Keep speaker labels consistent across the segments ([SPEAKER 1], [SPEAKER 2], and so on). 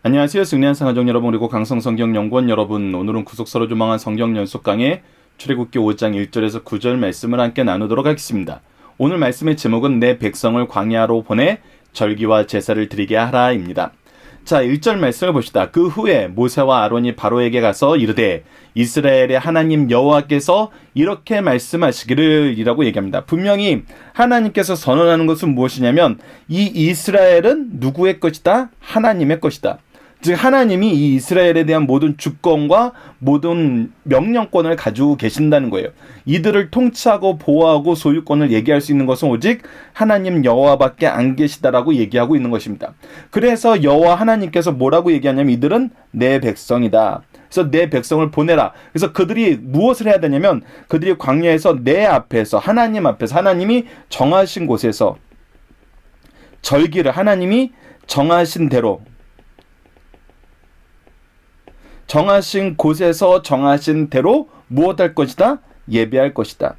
[SPEAKER 1] 안녕하세요. 승리한 상하정 여러분, 그리고 강성성경연구원 여러분. 오늘은 구속사로 조망한 성경 연속 강의 출애굽기 5장 1절에서 9절 말씀을 함께 나누도록 하겠습니다. 오늘 말씀의 제목은 내 백성을 광야로 보내 절기와 제사를 드리게 하라입니다. 자, 1절 말씀을 봅시다. 그 후에 모세와 아론이 바로에게 가서 이르되 이스라엘의 하나님 여호와께서 이렇게 말씀하시기를 이라고 얘기합니다. 분명히 하나님께서 선언하는 것은 무엇이냐면 이 이스라엘은 누구의 것이다? 하나님의 것이다. 즉 하나님이 이 이스라엘에 대한 모든 주권과 모든 명령권을 가지고 계신다는 거예요. 이들을 통치하고 보호하고 소유권을 얘기할 수 있는 것은 오직 하나님 여호와밖에 안 계시다라고 얘기하고 있는 것입니다. 그래서 여호와 하나님께서 뭐라고 얘기하냐면 이들은 내 백성이다. 그래서 내 백성을 보내라. 그래서 그들이 무엇을 해야 되냐면 그들이 광야에서 내 앞에서 하나님 앞에서 하나님이 정하신 곳에서 절기를 하나님이 정하신 대로 정하신 곳에서 정하신 대로 무엇할 것이다? 예배할 것이다.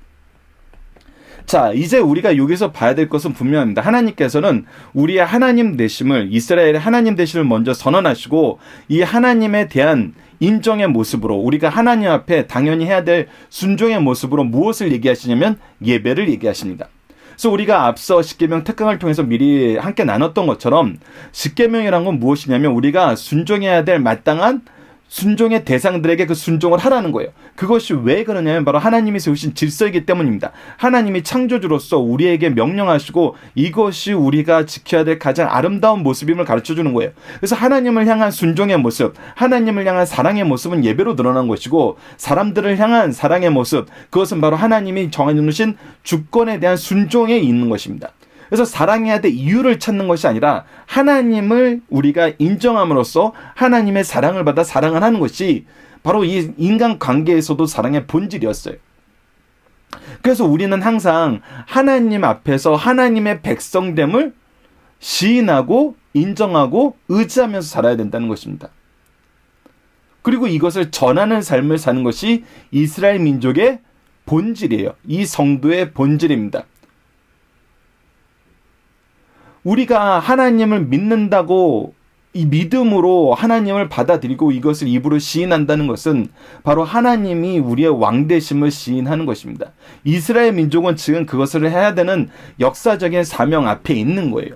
[SPEAKER 1] 자, 이제 우리가 여기서 봐야 될 것은 분명합니다. 하나님께서는 우리의 하나님 되심을, 이스라엘의 하나님 되심을 먼저 선언하시고 이 하나님에 대한 인정의 모습으로 우리가 하나님 앞에 당연히 해야 될 순종의 모습으로 무엇을 얘기하시냐면 예배를 얘기하십니다. 그래서 우리가 앞서 십계명 특강을 통해서 미리 함께 나눴던 것처럼 십계명이란 건 무엇이냐면 우리가 순종해야 될 마땅한 순종의 대상들에게 그 순종을 하라는 거예요. 그것이 왜 그러냐면 바로 하나님이 세우신 질서이기 때문입니다. 하나님이 창조주로서 우리에게 명령하시고 이것이 우리가 지켜야 될 가장 아름다운 모습임을 가르쳐주는 거예요. 그래서 하나님을 향한 순종의 모습, 하나님을 향한 사랑의 모습은 예배로 드러난 것이고 사람들을 향한 사랑의 모습, 그것은 바로 하나님이 정해놓으신 주권에 대한 순종에 있는 것입니다. 그래서 사랑해야 될 이유를 찾는 것이 아니라 하나님을 우리가 인정함으로써 하나님의 사랑을 받아 사랑을 하는 것이 바로 이 인간 관계에서도 사랑의 본질이었어요. 그래서 우리는 항상 하나님 앞에서 하나님의 백성됨을 시인하고 인정하고 의지하면서 살아야 된다는 것입니다. 그리고 이것을 전하는 삶을 사는 것이 이스라엘 민족의 본질이에요. 이 성도의 본질입니다. 우리가 하나님을 믿는다고 이 믿음으로 하나님을 받아들이고 이것을 입으로 시인한다는 것은 바로 하나님이 우리의 왕되심을 시인하는 것입니다. 이스라엘 민족은 지금 그것을 해야 되는 역사적인 사명 앞에 있는 거예요.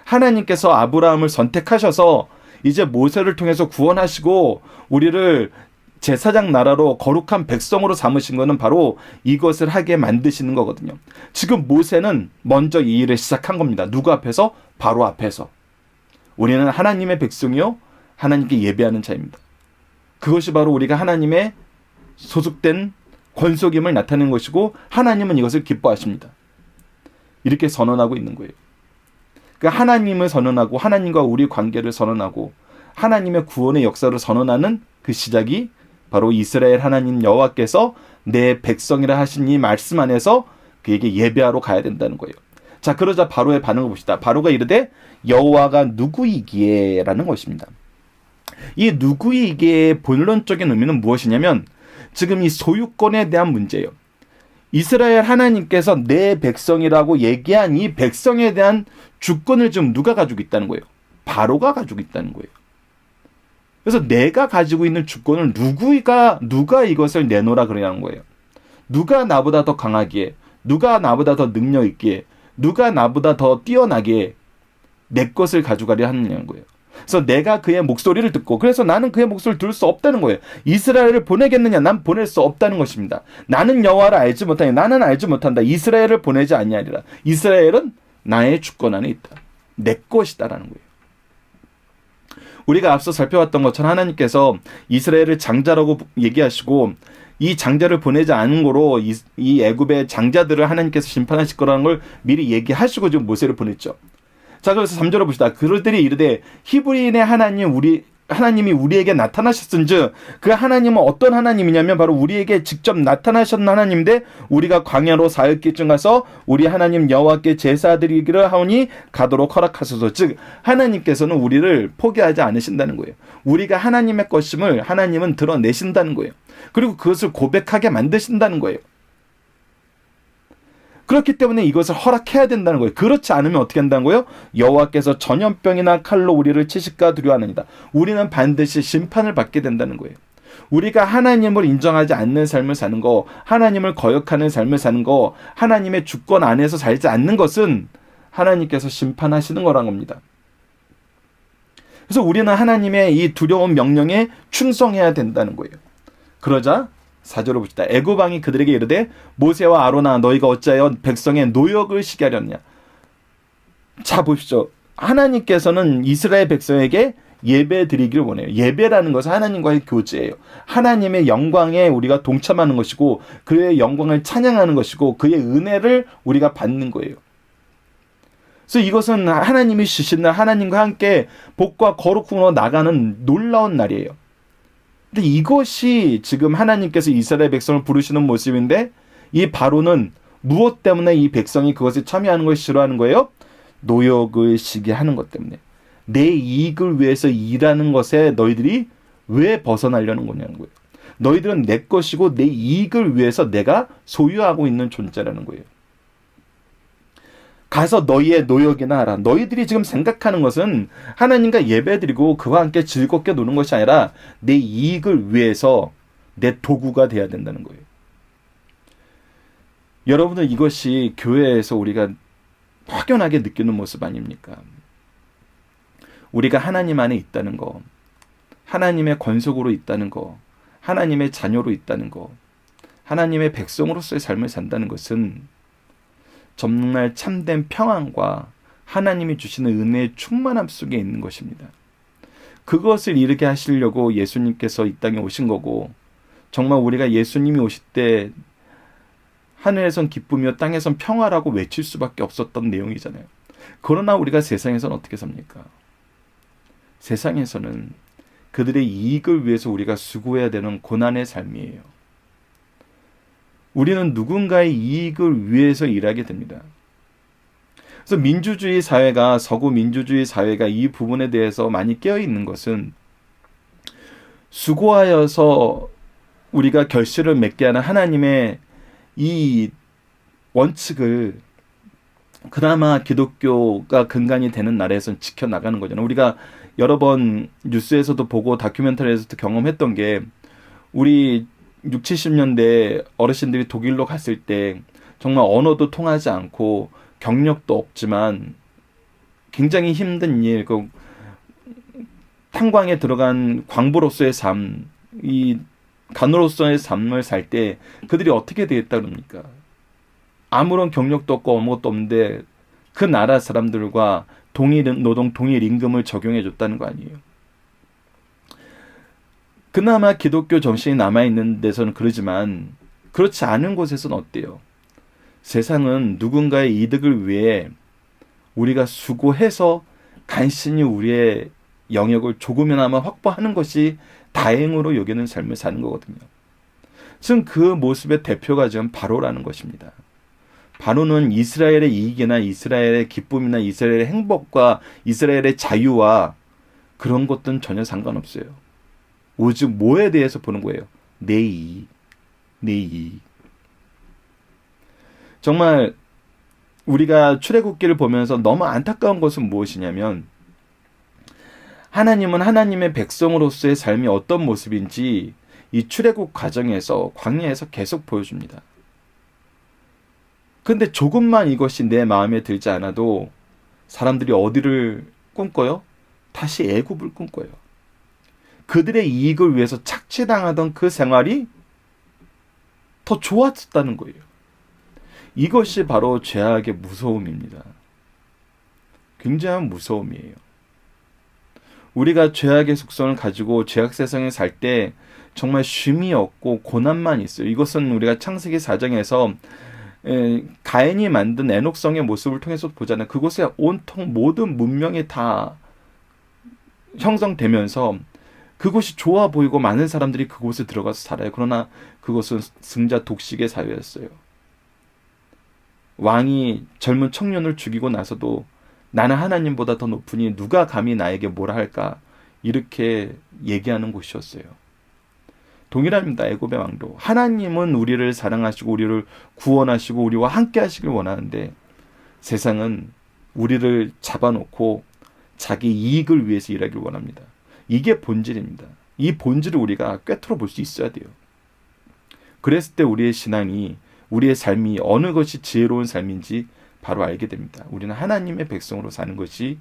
[SPEAKER 1] 하나님께서 아브라함을 선택하셔서 이제 모세를 통해서 구원하시고 우리를 제사장 나라로 거룩한 백성으로 삼으신 것은 바로 이것을 하게 만드시는 거거든요. 지금 모세는 먼저 이 일을 시작한 겁니다. 누구 앞에서? 바로 앞에서. 우리는 하나님의 백성이요 하나님께 예배하는 자입니다. 그것이 바로 우리가 하나님의 소속된 권속임을 나타내는 것이고 하나님은 이것을 기뻐하십니다. 이렇게 선언하고 있는 거예요. 그러니까 하나님을 선언하고 하나님과 우리 관계를 선언하고 하나님의 구원의 역사를 선언하는 그 시작이 바로 이스라엘 하나님 여호와께서 내 백성이라 하신 이 말씀 안에서 그에게 예배하러 가야 된다는 거예요. 자, 그러자 바로의 반응을 봅시다. 바로가 이르되 여호와가 누구이기에 라는 것입니다. 이 누구이기의 본론적인 의미는 무엇이냐면 지금 이 소유권에 대한 문제예요. 이스라엘 하나님께서 내 백성이라고 얘기한 이 백성에 대한 주권을 지금 누가 가지고 있다는 거예요? 바로가 가지고 있다는 거예요. 그래서 내가 가지고 있는 주권을 누가 이것을 내놓으라 그러냐는 거예요. 누가 나보다 더 강하기에, 누가 나보다 더 능력 있기에, 누가 나보다 더 뛰어나게 내 것을 가져가려 하느냐는 거예요. 그래서 내가 그의 목소리를 듣고 그래서 나는 그의 목소리를 들을 수 없다는 거예요. 이스라엘을 보내겠느냐? 난 보낼 수 없다는 것입니다. 나는 여호와를 알지 못하니 나는 알지 못한다. 이스라엘을 보내지 아니하리라. 이스라엘은 나의 주권 안에 있다. 내 것이다라는 거예요. 우리가 앞서 살펴봤던 것처럼 하나님께서 이스라엘을 장자라고 얘기하시고 이 장자를 보내지 않은 거로 이 애굽의 장자들을 하나님께서 심판하실 거라는 걸 미리 얘기하시고 지금 모세를 보냈죠. 자, 그래서 3절을 봅시다. 그들이 이르되 히브리인의 하나님이 우리에게 나타나셨은즉 그 하나님은 어떤 하나님이냐면 바로 우리에게 직접 나타나셨는 하나님인데 우리가 광야로 사흘길쯤 가서 우리 하나님 여호와께 제사드리기를 하오니 가도록 허락하소서. 즉 하나님께서는 우리를 포기하지 않으신다는 거예요. 우리가 하나님의 것임을 하나님은 드러내신다는 거예요. 그리고 그것을 고백하게 만드신다는 거예요. 그렇기 때문에 이것을 허락해야 된다는 거예요. 그렇지 않으면 어떻게 한다는 거예요? 여호와께서 전염병이나 칼로 우리를 치실까 두려워하느니라. 우리는 반드시 심판을 받게 된다는 거예요. 우리가 하나님을 인정하지 않는 삶을 사는 거, 하나님을 거역하는 삶을 사는 거, 하나님의 주권 안에서 살지 않는 것은 하나님께서 심판하시는 거란 겁니다. 그래서 우리는 하나님의 이 두려운 명령에 충성해야 된다는 거예요. 그러자 4절을 봅시다. 애굽 왕이 그들에게 이르되 모세와 아론아 너희가 어찌하여 백성의 노역을 시게 하렸냐. 자 보십시오. 하나님께서는 이스라엘 백성에게 예배 드리기를 원해요. 예배라는 것은 하나님과의 교제예요. 하나님의 영광에 우리가 동참하는 것이고 그의 영광을 찬양하는 것이고 그의 은혜를 우리가 받는 거예요. 그래서 이것은 하나님이 주시는 하나님과 함께 복과 거룩으로 나가는 놀라운 날이에요. 근데 이것이 지금 하나님께서 이스라엘 백성을 부르시는 모습인데 이 바로는 무엇 때문에 이 백성이 그것에 참여하는 것을 싫어하는 거예요? 노역을 시게 하는 것 때문에. 내 이익을 위해서 일하는 것에 너희들이 왜 벗어나려는 거냐는 거예요. 너희들은 내 것이고 내 이익을 위해서 내가 소유하고 있는 존재라는 거예요. 가서 너희의 노역이나 하라. 너희들이 지금 생각하는 것은 하나님과 예배드리고 그와 함께 즐겁게 노는 것이 아니라 내 이익을 위해서 내 도구가 돼야 된다는 거예요. 여러분들 이것이 교회에서 우리가 확연하게 느끼는 모습 아닙니까? 우리가 하나님 안에 있다는 거, 하나님의 권속으로 있다는 거, 하나님의 자녀로 있다는 거, 하나님의 백성으로서의 삶을 산다는 것은 정말 참된 평안과 하나님이 주시는 은혜의 충만함 속에 있는 것입니다. 그것을 이루게 하시려고 예수님께서 이 땅에 오신 거고 정말 우리가 예수님이 오실 때 하늘에선 기쁨이요 땅에선 평화라고 외칠 수밖에 없었던 내용이잖아요. 그러나 우리가 세상에서는 어떻게 삽니까? 세상에서는 그들의 이익을 위해서 우리가 수고해야 되는 고난의 삶이에요. 우리는 누군가의 이익을 위해서 일하게 됩니다. 그래서 민주주의 사회가 서구 민주주의 사회가 이 부분에 대해서 많이 깨어 있는 것은 수고하여서 우리가 결실을 맺게 하는 하나님의 이 원칙을 그나마 기독교가 근간이 되는 나라에서는 지켜나가는 거잖아요. 우리가 여러 번 뉴스에서도 보고 다큐멘터리에서도 경험했던 게 우리 60, 70년대 어르신들이 독일로 갔을 때 정말 언어도 통하지 않고 경력도 없지만 굉장히 힘든 일, 그 탄광에 들어간 광부로서의 삶, 이 간호로서의 삶을 살 때 그들이 어떻게 되겠다 그럽니까? 아무런 경력도 없고 아무것도 없는데 그 나라 사람들과 동일 노동, 동일 임금을 적용해 줬다는 거 아니에요. 그나마 기독교 정신이 남아있는 데서는 그러지만 그렇지 않은 곳에서는 어때요? 세상은 누군가의 이득을 위해 우리가 수고해서 간신히 우리의 영역을 조금이나마 확보하는 것이 다행으로 여기는 삶을 사는 거거든요. 지금 그 모습의 대표가 지금 바로라는 것입니다. 바로는 이스라엘의 이익이나 이스라엘의 기쁨이나 이스라엘의 행복과 이스라엘의 자유와 그런 것들은 전혀 상관없어요. 오직 뭐에 대해서 보는 거예요? 내 이익, 내 이익. 정말 우리가 출애굽기를 보면서 너무 안타까운 것은 무엇이냐면 하나님은 하나님의 백성으로서의 삶이 어떤 모습인지 이 출애굽 과정에서 광야에서 계속 보여줍니다. 근데 조금만 이것이 내 마음에 들지 않아도 사람들이 어디를 꿈꿔요? 다시 애굽을 꿈꿔요. 그들의 이익을 위해서 착취당하던 그 생활이 더 좋았다는 거예요. 이것이 바로 죄악의 무서움입니다. 굉장한 무서움이에요. 우리가 죄악의 속성을 가지고 죄악 세상에 살 때 정말 쉼이 없고 고난만 있어요. 이것은 우리가 창세기 4장에서 가인이 만든 에녹성의 모습을 통해서 보잖아요. 그곳에 온통 모든 문명이 다 형성되면서 그곳이 좋아 보이고 많은 사람들이 그곳에 들어가서 살아요. 그러나 그것은 승자 독식의 사회였어요. 왕이 젊은 청년을 죽이고 나서도 나는 하나님보다 더 높으니 누가 감히 나에게 뭐라 할까 이렇게 얘기하는 곳이었어요. 동일합니다. 애굽의 왕도. 하나님은 우리를 사랑하시고 우리를 구원하시고 우리와 함께 하시길 원하는데 세상은 우리를 잡아놓고 자기 이익을 위해서 일하길 원합니다. 이게 본질입니다. 이 본질을 우리가 꿰뚫어 볼 수 있어야 돼요. 그랬을 때 우리의 신앙이, 우리의 삶이 어느 것이 지혜로운 삶인지 바로 알게 됩니다. 우리는 하나님의 백성으로 사는 것이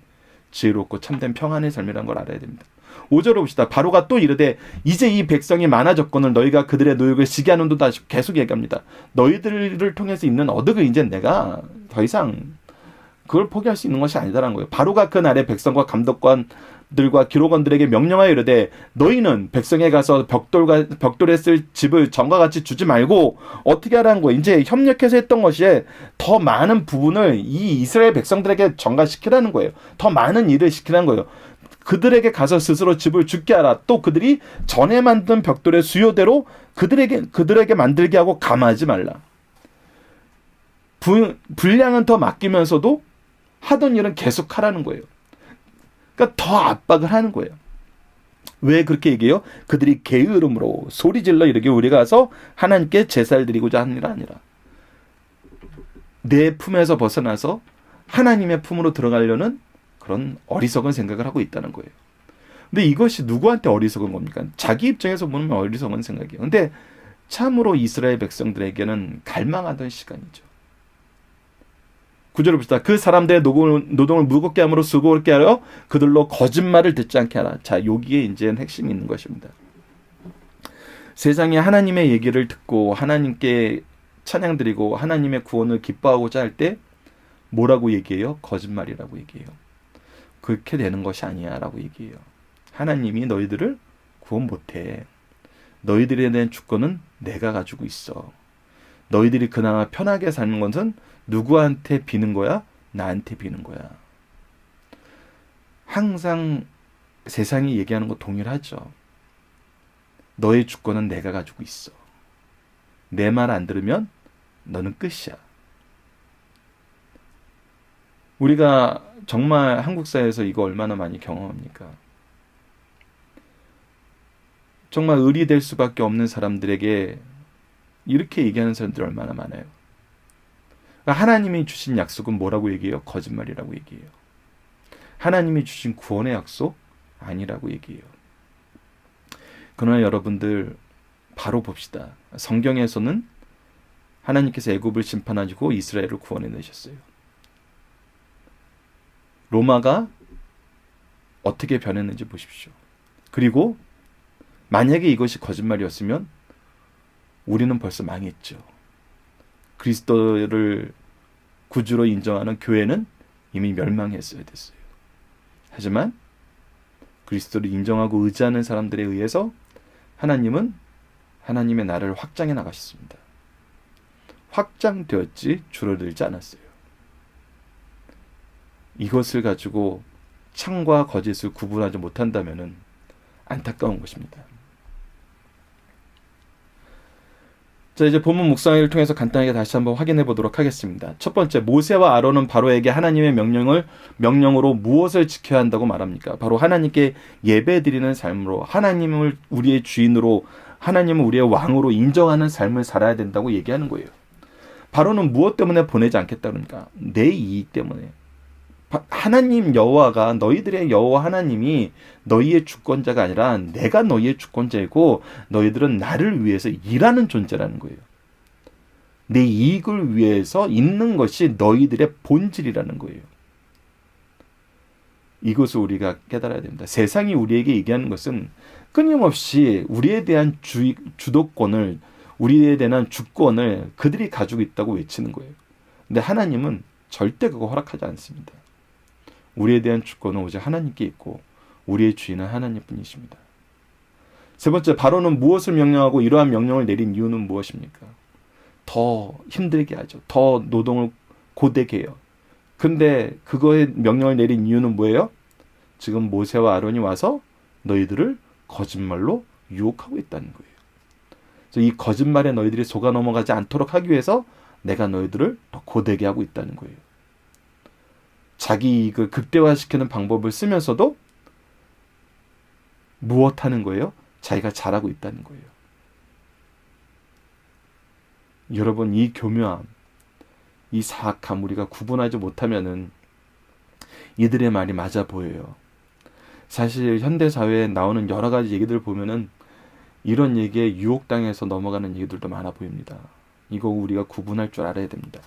[SPEAKER 1] 지혜롭고 참된 평안의 삶이라는 걸 알아야 됩니다. 5절을 봅시다. 바로가 또 이르되 이제 이 백성이 많아졌거늘 너희가 그들의 노역을 지게 하는도다. 계속 얘기합니다. 너희들을 통해서 있는 어덕을 이제 내가 더 이상 그걸 포기할 수 있는 것이 아니다라는 거예요. 바로가 그 날에 백성과 감독관들과 기록원들에게 명령하여 이르되 너희는 백성에 가서 벽돌에 쓸 집을 전과 같이 주지 말고 어떻게 하라는 거예요. 이제 협력해서 했던 것이 더 많은 부분을 이 이스라엘 백성들에게 전가시키라는 거예요. 더 많은 일을 시키라는 거예요. 그들에게 가서 스스로 집을 짓게 하라. 또 그들이 전에 만든 벽돌의 수요대로 그들에게 만들게 하고 감하지 말라. 분량은 더 맡기면서도 하던 일은 계속 하라는 거예요. 그러니까 더 압박을 하는 거예요. 왜 그렇게 얘기해요? 그들이 게으름으로 소리질러 이르게 우리가 가서 하나님께 제사를 드리고자 하느니라 아니라 내 품에서 벗어나서 하나님의 품으로 들어가려는 그런 어리석은 생각을 하고 있다는 거예요. 근데 이것이 누구한테 어리석은 겁니까? 자기 입장에서 보면 어리석은 생각이에요. 근데 참으로 이스라엘 백성들에게는 갈망하던 시간이죠. 9절을 봅시다. 그 사람들의 노동을 무겁게 함으로 수고롭게 하여 그들로 거짓말을 듣지 않게 하라. 자, 여기에 이제 핵심이 있는 것입니다. 세상에 하나님의 얘기를 듣고 하나님께 찬양드리고 하나님의 구원을 기뻐하고자 할 때 뭐라고 얘기해요? 거짓말이라고 얘기해요. 그렇게 되는 것이 아니야 라고 얘기해요. 하나님이 너희들을 구원 못해. 너희들에 대한 주권은 내가 가지고 있어. 너희들이 그나마 편하게 사는 것은 누구한테 비는 거야? 나한테 비는 거야. 항상 세상이 얘기하는 거 동일하죠. 너의 주권은 내가 가지고 있어. 내 말 안 들으면 너는 끝이야. 우리가 정말 한국 사회에서 이거 얼마나 많이 경험합니까? 정말 을이 될 수밖에 없는 사람들에게 이렇게 얘기하는 사람들이 얼마나 많아요. 하나님이 주신 약속은 뭐라고 얘기해요? 거짓말이라고 얘기해요. 하나님이 주신 구원의 약속? 아니라고 얘기해요. 그러나 여러분들 바로 봅시다. 성경에서는 하나님께서 애굽을 심판하시고 이스라엘을 구원해내셨어요. 로마가 어떻게 변했는지 보십시오. 그리고 만약에 이것이 거짓말이었으면 우리는 벌써 망했죠. 그리스도를 구주로 인정하는 교회는 이미 멸망했어야 됐어요. 하지만 그리스도를 인정하고 의지하는 사람들에 의해서 하나님은 하나님의 나라를 확장해 나가셨습니다. 확장되었지 줄어들지 않았어요. 이것을 가지고 참과 거짓을 구분하지 못한다면 안타까운 것입니다. 자, 이제 본문 묵상을 통해서 간단하게 다시 한번 확인해 보도록 하겠습니다. 첫 번째, 모세와 아론은 바로에게 하나님의 명령으로 무엇을 지켜야 한다고 말합니까? 바로 하나님께 예배드리는 삶으로, 하나님을 우리의 주인으로, 하나님을 우리의 왕으로 인정하는 삶을 살아야 된다고 얘기하는 거예요. 바로는 무엇 때문에 보내지 않겠다니까? 내 이익 때문에. 하나님 여호와가, 너희들의 여호와 하나님이 너희의 주권자가 아니라 내가 너희의 주권자이고 너희들은 나를 위해서 일하는 존재라는 거예요. 내 이익을 위해서 있는 것이 너희들의 본질이라는 거예요. 이것을 우리가 깨달아야 됩니다. 세상이 우리에게 얘기하는 것은 끊임없이 우리에 대한 주도권을, 우리에 대한 주권을 그들이 가지고 있다고 외치는 거예요. 근데 하나님은 절대 그거 허락하지 않습니다. 우리에 대한 주권은 오직 하나님께 있고 우리의 주인은 하나님뿐이십니다. 세 번째, 바로는 무엇을 명령하고 이러한 명령을 내린 이유는 무엇입니까? 더 힘들게 하죠. 더 노동을 고되게 해요. 근데 그거에 명령을 내린 이유는 뭐예요? 지금 모세와 아론이 와서 너희들을 거짓말로 유혹하고 있다는 거예요. 그래서 이 거짓말에 너희들이 속아 넘어가지 않도록 하기 위해서 내가 너희들을 더 고되게 하고 있다는 거예요. 자기 이익을 극대화시키는 방법을 쓰면서도 무엇 하는 거예요? 자기가 잘하고 있다는 거예요. 여러분, 이 교묘함, 이 사악함 우리가 구분하지 못하면은 이들의 말이 맞아 보여요. 사실 현대사회에 나오는 여러 가지 얘기들 보면은 이런 얘기에 유혹당해서 넘어가는 얘기들도 많아 보입니다. 이거 우리가 구분할 줄 알아야 됩니다.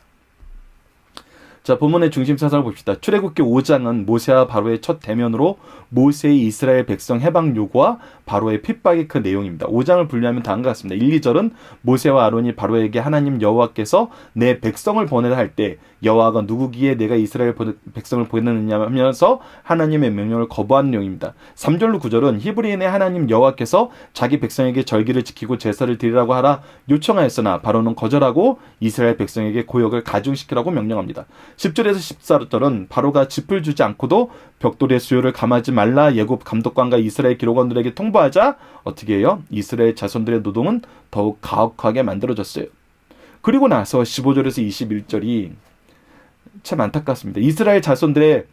[SPEAKER 1] 자, 본문의 중심 사상을 봅시다. 출애굽기 5장은 모세와 바로의 첫 대면으로 모세의 이스라엘 백성 해방 요구와 바로의 핍박의 그 내용입니다. 5장을 분류하면 다음과 같습니다. 1, 2절은 모세와 아론이 바로에게 하나님 여호와께서 내 백성을 보내라 할 때 여호와가 누구기에 내가 이스라엘 백성을 보내느냐 하면서 하나님의 명령을 거부한 내용입니다. 3절로 9절은 히브리인의 하나님 여호와께서 자기 백성에게 절기를 지키고 제사를 드리라고 하라 요청하였으나 바로는 거절하고 이스라엘 백성에게 고역을 가중시키라고 명령합니다. 10절에서 14절은 바로가 짚을 주지 않고도 벽돌의 수요를 감하지 말라 예굽 감독관과 이스라엘 기록원들에게 통보하자 어떻게 해요? 이스라엘 자손들의 노동은 더욱 가혹하게 만들어졌어요. 그리고 나서 15절에서 21절이 참 안타깝습니다. 이스라엘 자손들의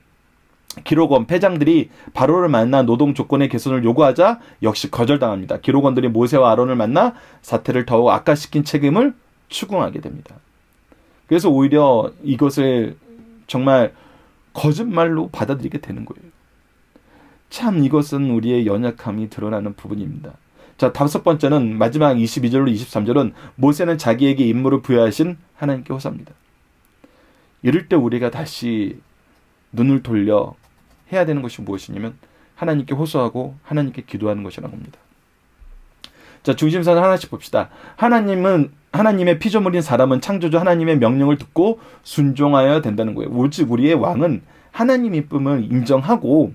[SPEAKER 1] 기록원 패장들이 바로를 만나 노동 조건의 개선을 요구하자 역시 거절당합니다. 기록원들이 모세와 아론을 만나 사태를 더욱 악화시킨 책임을 추궁하게 됩니다. 그래서 오히려 이것을 정말 거짓말로 받아들이게 되는 거예요. 참 이것은 우리의 연약함이 드러나는 부분입니다. 자, 다섯 번째는 마지막 22절로 23절은 모세는 자기에게 임무를 부여하신 하나님께 호소합니다. 이럴 때 우리가 다시 눈을 돌려 해야 되는 것이 무엇이냐면 하나님께 호소하고 하나님께 기도하는 것이라고 합니다. 자, 중심사를 하나씩 봅시다. 하나님의 피조물인 사람은 창조주 하나님의 명령을 듣고 순종하여야 된다는 거예요. 오직 우리의 왕은 하나님의 쁨을 인정하고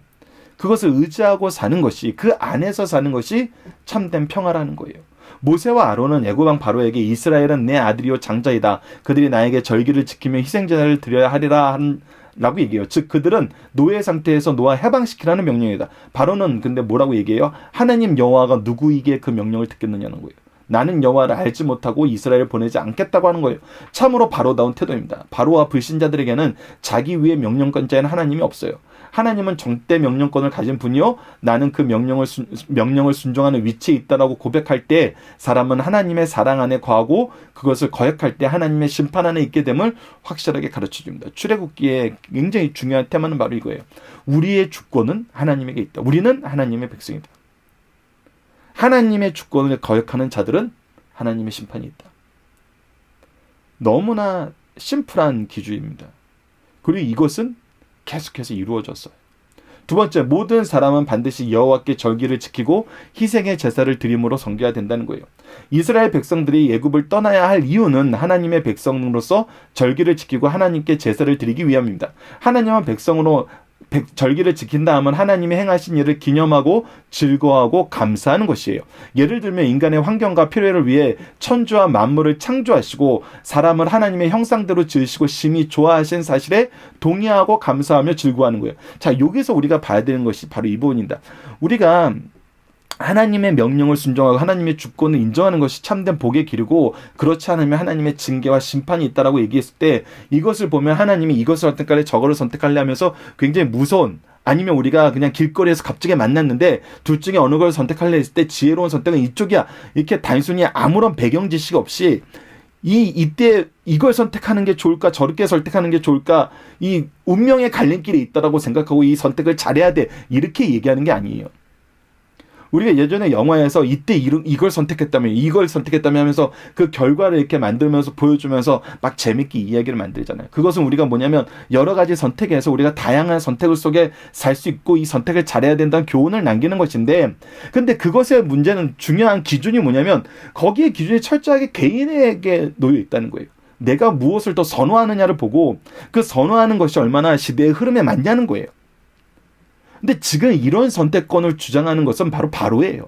[SPEAKER 1] 그것을 의지하고 사는 것이, 그 안에서 사는 것이 참된 평화라는 거예요. 모세와 아론은 애굽 왕 바로에게 이스라엘은 내 아들이요 장자이다. 그들이 나에게 절기를 지키며 희생제사를 드려야 하리라 라고 얘기해요. 즉 그들은 노예 상태에서 노아 해방시키라는 명령이다. 바로는 근데 뭐라고 얘기해요? 하나님 여호와가 누구에게 그 명령을 듣겠느냐는 거예요. 나는 여호와를 알지 못하고 이스라엘을 보내지 않겠다고 하는 거예요. 참으로 바로다운 태도입니다. 바로와 불신자들에게는 자기 위에 명령권자인 하나님이 없어요. 하나님은 정대 명령권을 가진 분이요 나는 그 명령을 순종하는 위치에 있다라고 고백할 때 사람은 하나님의 사랑 안에 거하고 그것을 거역할 때 하나님의 심판 안에 있게 됨을 확실하게 가르쳐줍니다. 출애굽기에 굉장히 중요한 테마는 바로 이거예요. 우리의 주권은 하나님에게 있다. 우리는 하나님의 백성이다. 하나님의 주권을 거역하는 자들은 하나님의 심판이 있다. 너무나 심플한 기준입니다. 그리고 이것은 계속해서 이루어졌어요. 두 번째, 모든 사람은 반드시 여호와께 절기를 지키고 희생의 제사를 드림으로 섬겨야 된다는 거예요. 이스라엘 백성들이 애굽을 떠나야 할 이유는 하나님의 백성으로서 절기를 지키고 하나님께 제사를 드리기 위함입니다. 하나님은 백성으로 절기를 지킨다 하면 하나님이 행하신 일을 기념하고 즐거워하고 감사하는 것이에요. 예를 들면 인간의 환경과 필요를 위해 천주와 만물을 창조하시고 사람을 하나님의 형상대로 지으시고 심히 좋아하신 사실에 동의하고 감사하며 즐거워하는 거예요. 자, 여기서 우리가 봐야 되는 것이 바로 이 부분입니다. 우리가 하나님의 명령을 순종하고 하나님의 주권을 인정하는 것이 참된 복의 길이고 그렇지 않으면 하나님의 징계와 심판이 있다라고 얘기했을 때 이것을 보면 하나님이 이것을 선택할래 저거를 선택할래 하면서 굉장히 무서운 아니면 우리가 그냥 길거리에서 갑자기 만났는데 둘 중에 어느 걸 선택할래 했을 때 지혜로운 선택은 이쪽이야 이렇게 단순히 아무런 배경 지식 없이 이때 이걸 선택하는 게 좋을까 저렇게 선택하는 게 좋을까 이 운명의 갈림길이 있다라고 생각하고 이 선택을 잘해야 돼 이렇게 얘기하는 게 아니에요. 우리가 예전에 영화에서 이때 이걸 선택했다면 이걸 선택했다면 하면서 그 결과를 이렇게 만들면서 보여주면서 막 재밌게 이야기를 만들잖아요. 그것은 우리가 뭐냐면 여러 가지 선택에서 우리가 다양한 선택을 속에 살 수 있고 이 선택을 잘해야 된다는 교훈을 남기는 것인데 근데 그것의 문제는 중요한 기준이 뭐냐면 거기에 기준이 철저하게 개인에게 놓여 있다는 거예요. 내가 무엇을 더 선호하느냐를 보고 그 선호하는 것이 얼마나 시대의 흐름에 맞냐는 거예요. 근데 지금 이런 선택권을 주장하는 것은 바로 바로예요.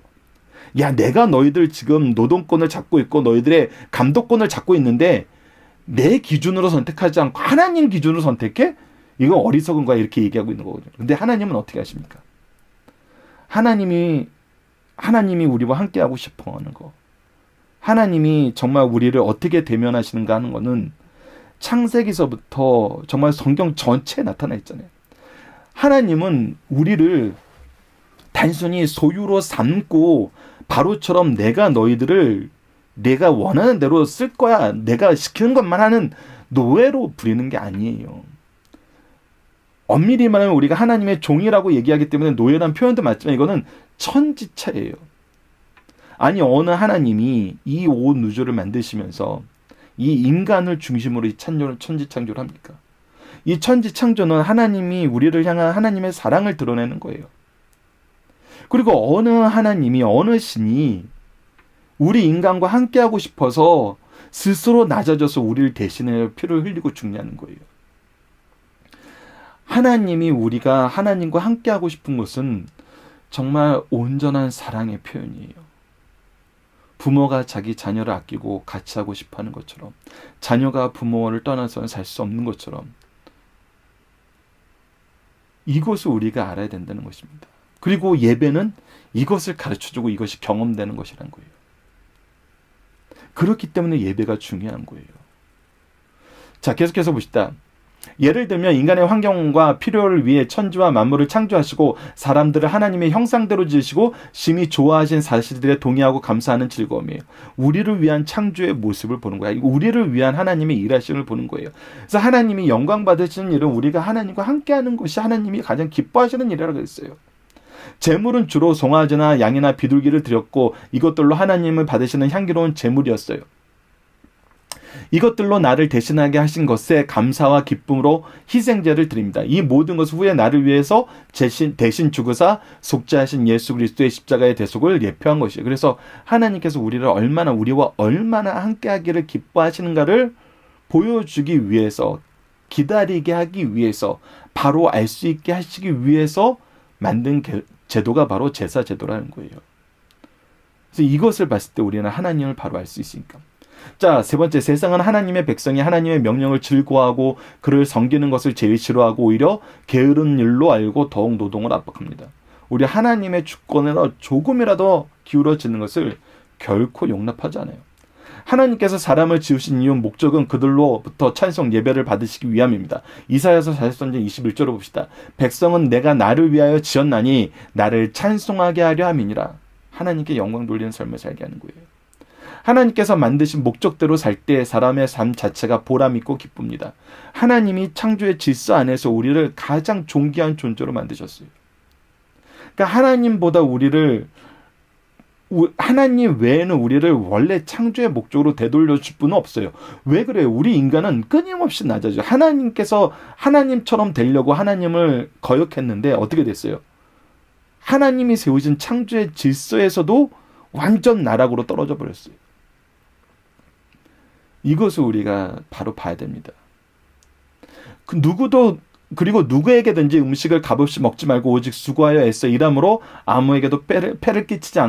[SPEAKER 1] 야, 내가 너희들 지금 노동권을 잡고 있고 너희들의 감독권을 잡고 있는데 내 기준으로 선택하지 않고 하나님 기준으로 선택해? 이건 어리석은 거야 이렇게 얘기하고 있는 거거든요. 근데 하나님은 어떻게 하십니까? 하나님이 우리와 함께하고 싶어 하는 거. 하나님이 정말 우리를 어떻게 대면하시는가 하는 거는 창세기서부터 정말 성경 전체에 나타나 있잖아요. 하나님은 우리를 단순히 소유로 삼고 바로처럼 내가 너희들을 내가 원하는 대로 쓸 거야, 내가 시키는 것만 하는 노예로 부리는 게 아니에요. 엄밀히 말하면 우리가 하나님의 종이라고 얘기하기 때문에 노예란 표현도 맞지만 이거는 천지차예요. 아니 어느 하나님이 이 온 우주를 만드시면서 이 인간을 중심으로 이 천지창조를 합니까? 이 천지창조는 하나님이 우리를 향한 하나님의 사랑을 드러내는 거예요. 그리고 어느 하나님이, 어느 신이 우리 인간과 함께하고 싶어서 스스로 낮아져서 우리를 대신해 피를 흘리고 죽냐는 거예요. 하나님이 우리가 하나님과 함께하고 싶은 것은 정말 온전한 사랑의 표현이에요. 부모가 자기 자녀를 아끼고 같이 하고 싶어 하는 것처럼, 자녀가 부모를 떠나서는 살 수 없는 것처럼, 이것을 우리가 알아야 된다는 것입니다. 그리고 예배는 이것을 가르쳐주고 이것이 경험되는 것이란 거예요. 그렇기 때문에 예배가 중요한 거예요. 자, 계속해서 봅시다. 예를 들면 인간의 환경과 필요를 위해 천지와 만물을 창조하시고 사람들을 하나님의 형상대로 지으시고 심히 좋아하신 사실들에 동의하고 감사하는 즐거움이에요. 우리를 위한 창조의 모습을 보는 거야. 우리를 위한 하나님의 일하심을 보는 거예요. 그래서 하나님이 영광 받으시는 일은 우리가 하나님과 함께하는 것이 하나님이 가장 기뻐하시는 일이라고 했어요. 제물은 주로 송아지나 양이나 비둘기를 드렸고 이것들로 하나님을 받으시는 향기로운 제물이었어요. 이것들로 나를 대신하게 하신 것에 감사와 기쁨으로 희생제를 드립니다. 이 모든 것을 후에 나를 위해서 대신 죽으사 속죄하신 예수 그리스도의 십자가의 대속을 예표한 것이에요. 그래서 하나님께서 우리와 얼마나 함께하기를 기뻐하시는가를 보여주기 위해서, 기다리게 하기 위해서, 바로 알 수 있게 하시기 위해서 만든 제도가 바로 제사 제도라는 거예요. 그래서 이것을 봤을 때 우리는 하나님을 바로 알 수 있으니까. 자, 세 번째, 세상은 하나님의 백성이 하나님의 명령을 즐거워하고 그를 섬기는 것을 제일 싫어하고 오히려 게으른 일로 알고 더욱 노동을 압박합니다. 우리 하나님의 주권에 조금이라도 기울어지는 것을 결코 용납하지 않아요. 하나님께서 사람을 지으신 이유 목적은 그들로부터 찬송 예배를 받으시기 위함입니다. 이사야서 40장 21절을 봅시다. 백성은 내가 나를 위하여 지었나니 나를 찬송하게 하려 함이니라. 하나님께 영광 돌리는 삶을 살게 하는 거예요. 하나님께서 만드신 목적대로 살 때 사람의 삶 자체가 보람있고 기쁩니다. 하나님이 창조의 질서 안에서 우리를 가장 존귀한 존재로 만드셨어요. 그러니까 하나님 외에는 우리를 원래 창조의 목적으로 되돌려 줄 분은 없어요. 왜 그래요? 우리 인간은 끊임없이 낮아져요. 하나님께서 하나님처럼 되려고 하나님을 거역했는데 어떻게 됐어요? 하나님이 세우신 창조의 질서에서도 완전 나락으로 떨어져 버렸어요. 이것을 우리가 바로 봐야 됩니다. 그리고 누구에게든지 음식을 값없이 먹지 말고 오직 수고하여 애써 일함으로 아무에게도 폐를 끼치지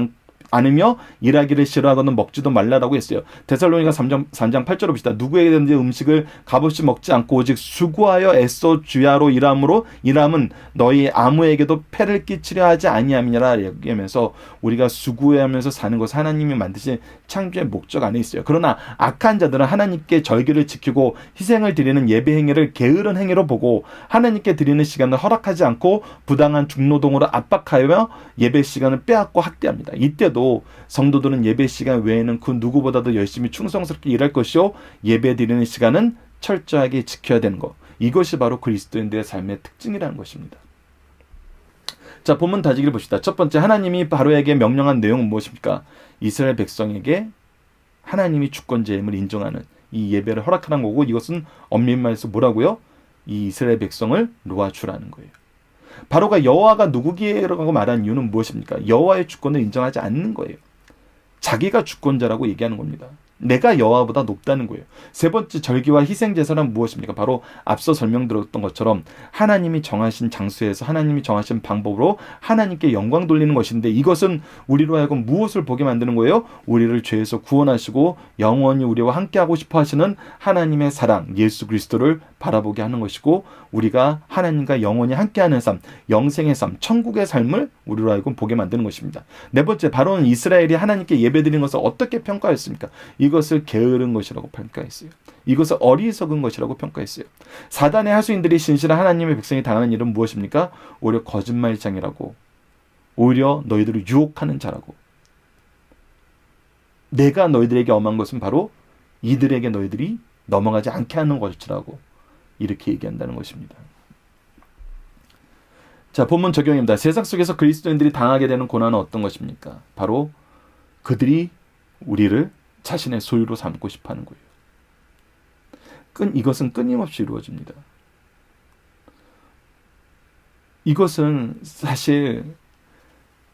[SPEAKER 1] 않으며 일하기를 싫어하거든 먹지도 말라라고 했어요. 데살로니가 3장 8절을 봅시다. 누구에게든지 음식을 값없이 먹지 않고 오직 수고하여 애써 주야로 일함은 너희 아무에게도 폐를 끼치려 하지 아니함이라 얘기하면서 우리가 수고하면서 사는 것은 하나님이 만드신 창조의 목적 안에 있어요. 그러나 악한 자들은 하나님께 절기를 지키고 희생을 드리는 예배 행위를 게으른 행위로 보고 하나님께 드리는 시간을 허락하지 않고 부당한 중노동으로 압박하여 예배 시간을 빼앗고 학대합니다. 이때도 성도들은 예배 시간 외에는 그 누구보다도 열심히 충성스럽게 일할 것이요 예배 드리는 시간은 철저하게 지켜야 되는 것. 이것이 바로 그리스도인들의 삶의 특징이라는 것입니다. 자, 본문 다지기를 봅시다. 첫 번째, 하나님이 바로에게 명령한 내용은 무엇입니까? 이스라엘 백성에게 하나님이 주권자임을 인정하는 이 예배를 허락하는 거고, 이것은 엄밀히 말해서 뭐라고요? 이 이스라엘 백성을 놓아주라는 거예요. 바로가 여호와가 누구기라고 말한 이유는 무엇입니까? 여호와의 주권을 인정하지 않는 거예요. 자기가 주권자라고 얘기하는 겁니다. 내가 여호와보다 높다는 거예요. 세 번째, 절기와 희생제사는 무엇입니까? 바로 앞서 설명드렸던 것처럼 하나님이 정하신 장소에서 하나님이 정하신 방법으로 하나님께 영광 돌리는 것인데, 이것은 우리로 하여금 무엇을 보게 만드는 거예요? 우리를 죄에서 구원하시고 영원히 우리와 함께하고 싶어 하시는 하나님의 사랑, 예수 그리스도를 바라보게 하는 것이고, 우리가 하나님과 영원히 함께하는 삶, 영생의 삶, 천국의 삶을 우리로 하여금 보게 만드는 것입니다. 네 번째, 바로는 이스라엘이 하나님께 예배드리는 것을 어떻게 평가했습니까? 이것을 게으른 것이라고 평가했어요. 이것을 어리석은 것이라고 평가했어요. 사단의 하수인들이 신실한 하나님의 백성이 당하는 일은 무엇입니까? 오히려 거짓말장이라고, 오히려 너희들을 유혹하는 자라고, 내가 너희들에게 엄한 것은 바로 이들에게 너희들이 넘어가지 않게 하는 것이라고 이렇게 얘기한다는 것입니다. 자, 본문 적용입니다. 세상 속에서 그리스도인들이 당하게 되는 고난은 어떤 것입니까? 바로 그들이 우리를 자신의 소유로 삼고 싶어 하는 거예요. 이것은 끊임없이 이루어집니다. 이것은 사실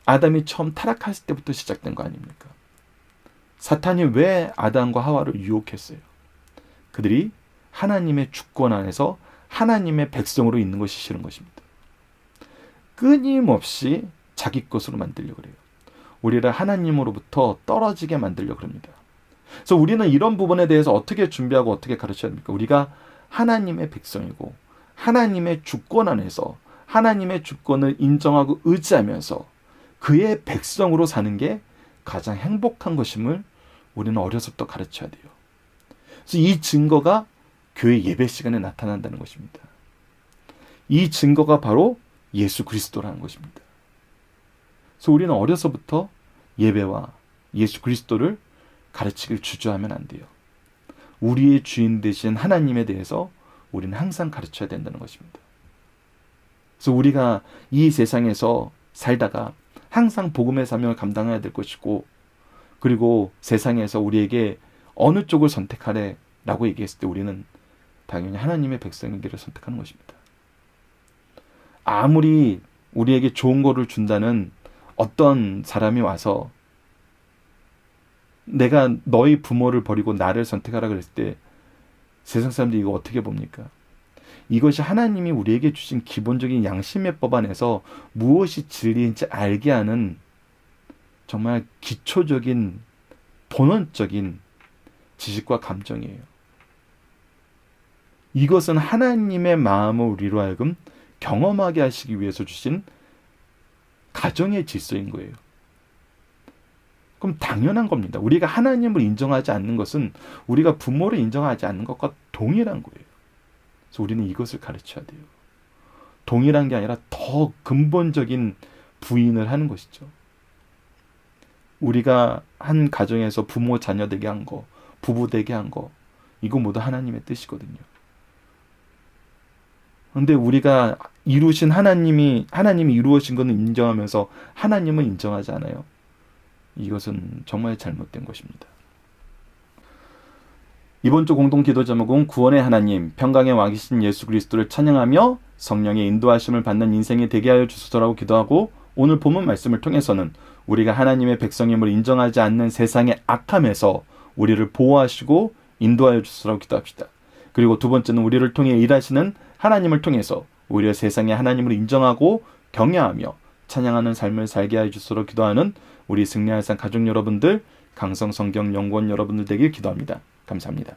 [SPEAKER 1] 아담이 처음 타락했을 때부터 시작된 거 아닙니까? 사탄이 왜 아담과 하와를 유혹했어요? 그들이 하나님의 주권 안에서 하나님의 백성으로 있는 것이 싫은 것입니다. 끊임없이 자기 것으로 만들려고 그래요. 우리를 하나님으로부터 떨어지게 만들려고 합니다. 그래서 우리는 이런 부분에 대해서 어떻게 준비하고 어떻게 가르쳐야 합니까? 우리가 하나님의 백성이고 하나님의 주권 안에서 하나님의 주권을 인정하고 의지하면서 그의 백성으로 사는 게 가장 행복한 것임을 우리는 어려서부터 가르쳐야 돼요. 그래서 이 증거가 교회 예배 시간에 나타난다는 것입니다. 이 증거가 바로 예수 그리스도라는 것입니다. 그래서 우리는 어려서부터 예배와 예수 그리스도를 가르치길 주저하면 안 돼요. 우리의 주인 되신 하나님에 대해서 우리는 항상 가르쳐야 된다는 것입니다. 그래서 우리가 이 세상에서 살다가 항상 복음의 사명을 감당해야 될 것이고, 그리고 세상에서 우리에게 어느 쪽을 선택하래 라고 얘기했을 때 우리는 당연히 하나님의 백성의 길을 선택하는 것입니다. 아무리 우리에게 좋은 거를 준다는 어떤 사람이 와서 내가 너희 부모를 버리고 나를 선택하라 그랬을 때 세상 사람들이 이거 어떻게 봅니까? 이것이 하나님이 우리에게 주신 기본적인 양심의 법 안에서 무엇이 진리인지 알게 하는 정말 기초적인 본원적인 지식과 감정이에요. 이것은 하나님의 마음을 우리로 하여금 경험하게 하시기 위해서 주신 가정의 질서인 거예요. 그럼 당연한 겁니다. 우리가 하나님을 인정하지 않는 것은 우리가 부모를 인정하지 않는 것과 동일한 거예요. 그래서 우리는 이것을 가르쳐야 돼요. 동일한 게 아니라 더 근본적인 부인을 하는 것이죠. 우리가 한 가정에서 부모 자녀 되게 한 거, 부부 되게 한 거, 이거 모두 하나님의 뜻이거든요. 그런데 우리가 이루신 하나님이 이루어진 것은 인정하면서 하나님은 인정하지 않아요. 이것은 정말 잘못된 것입니다. 이번 주 공동 기도 제목은 구원의 하나님, 평강의 왕이신 예수 그리스도를 찬양하며 성령의 인도하심을 받는 인생이 되게 하여 주소서라고 기도하고, 오늘 본문 말씀을 통해서는 우리가 하나님의 백성임을 인정하지 않는 세상의 악함에서 우리를 보호하시고 인도하여 주소서라고 기도합시다. 그리고 두 번째는 우리를 통해 일하시는 하나님을 통해서 오히려 세상에 하나님을 인정하고 경외하며 찬양하는 삶을 살게 하여 주소서로 기도하는 우리 승리할 산 가족 여러분들, 강성 성경 연구원 여러분들 되길 기도합니다. 감사합니다.